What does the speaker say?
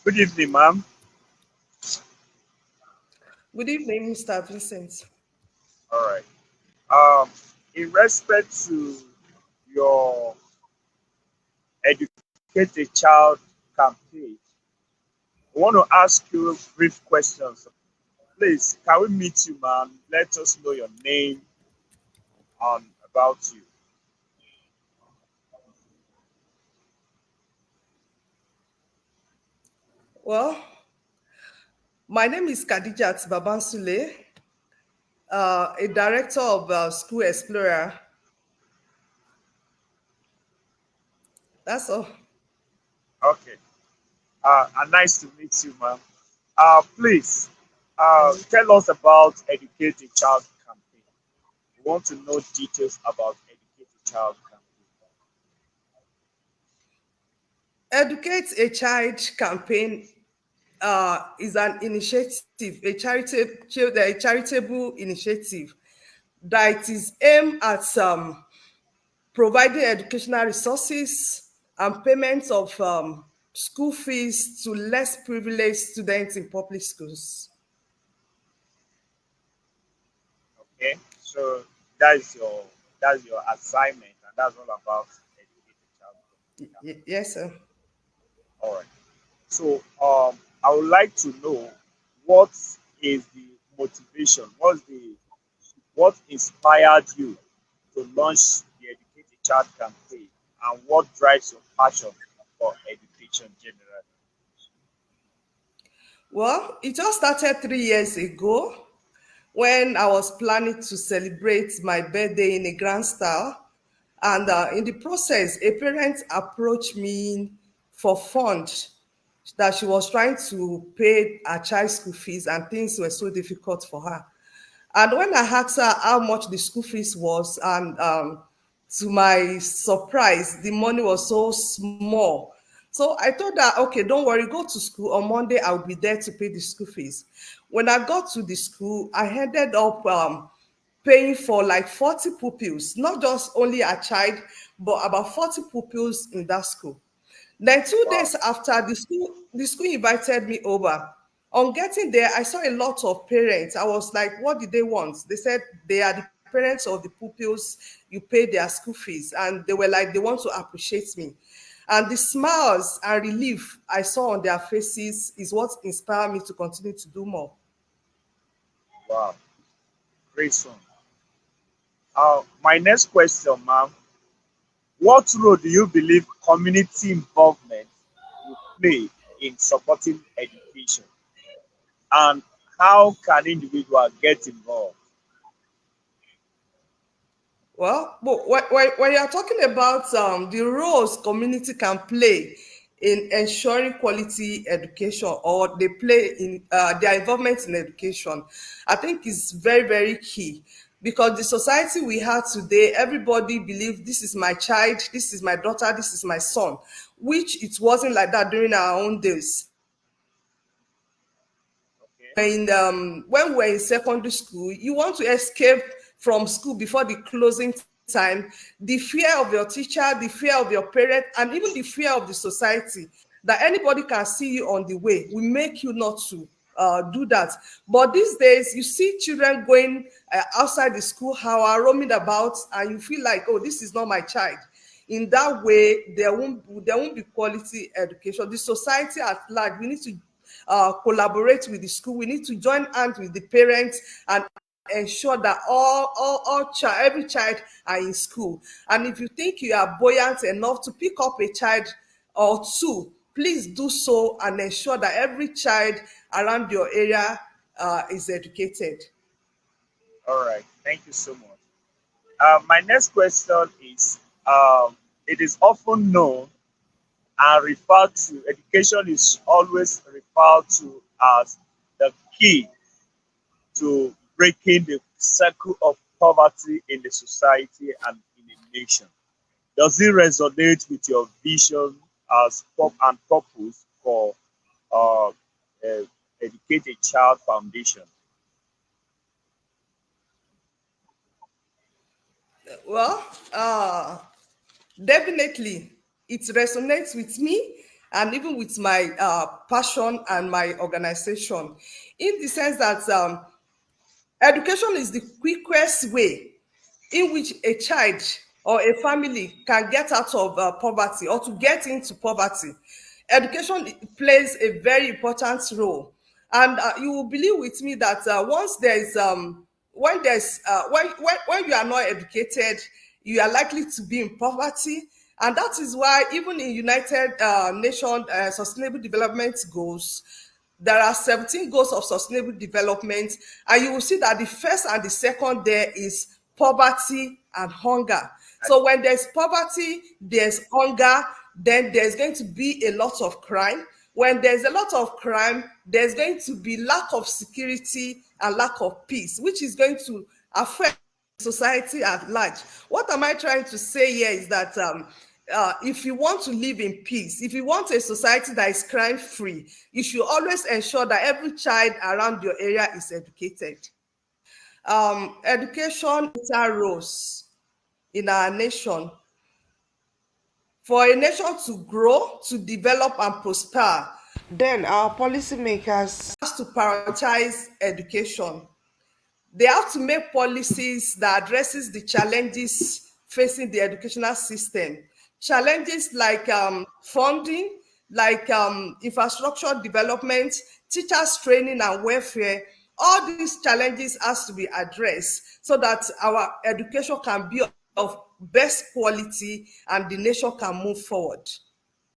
Good evening, ma'am. Good evening, Mr. Vincent. All right. Um, in respect to your Educate a Child campaign, I want to ask you brief questions. Please, can we meet you, ma'am? Let us know your name and about you. Well, my name is Khadijat Babansule, a director of School Explorer. That's all. Okay. And nice to meet you, ma'am. Please, tell us about Educate a Child campaign. We want to know details about Educate a Child campaign. Educate a Child campaign is an initiative, a charitable initiative that is aimed at providing educational resources and payments of school fees to less privileged students in public schools. Okay, so that's your assignment, and that's all about educating child Yes, sir. campaign. All right. So I would like to know what is the motivation? What inspired you to launch the Educate a Child campaign, and what drives your passion for education generally? Well, it all started 3 years ago when I was planning to celebrate my birthday in a grand style. And in the process, a parent approached me for fund that she was trying to pay her child's school fees, and things were so difficult for her. And when I asked her how much the school fees was, and to my surprise, the money was so small. So I told her, okay, don't worry, go to school. On Monday, I'll be there to pay the school fees. When I got to the school, I ended up paying for like 40 pupils, not just only a child, but about 40 pupils in that school. Then two Wow, days after, the school invited me over. On getting there, I saw a lot of parents. I was like, what did they want? They said they are the parents of the pupils you pay their school fees. And they were like, they want to appreciate me. And the smiles and relief I saw on their faces is what inspired me to continue to do more. wow, great one. My next question, ma'am. What role do you believe community involvement will play in supporting education? And how can individuals get involved? Well, but when you're talking about the roles community can play in ensuring quality education, or they play in their involvement in education, I think is very, very key. Because the society we have today, everybody believes this is my child, this is my daughter, this is my son, which it wasn't like that during our own days. Okay. When we were in secondary school, you want to escape from school before the closing time. The fear of your teacher, the fear of your parent, and even the fear of the society that anybody can see you on the way will make you not to do that. But these days, you see children going outside the school, how are roaming about, and you feel like, oh, this is not my child. In that way, there won't be quality education. The society at large, we need to collaborate with the school. We need to join hands with the parents and ensure that every child are in school. And if you think you are buoyant enough to pick up a child or two, please do so and ensure that every child around your area is educated. All right. Thank you so much. My next question is it is often known and referred to, education is always referred to as the key to breaking the circle of poverty in the society and in a nation. Does it resonate with your vision as and purpose for uh, Educate a Child Foundation? Well, definitely, it resonates with me, and even with my passion and my organization, in the sense that education is the quickest way in which a child or a family can get out of poverty or to get into poverty. Education plays a very important role, and you will believe with me that once there's when you are not educated, you are likely to be in poverty. And that is why even in United Nations Sustainable Development Goals, there are 17 goals of sustainable development, and you will see that the first and the second there is poverty and hunger. So when there's poverty, there's hunger, then there's going to be a lot of crime. When there's a lot of crime, there's going to be lack of security and lack of peace, which is going to affect society at large. What am I trying to say here is that if you want to live in peace, if you want a society that is crime free, you should always ensure that every child around your area is educated. Education roles in our nation. For a nation to grow, to develop, and prosper, then our policymakers have to prioritize education. They have to make policies that addresses the challenges facing the educational system. Challenges like funding, like infrastructure development, teachers training and welfare. All these challenges has to be addressed so that our education can be of best quality and the nation can move forward.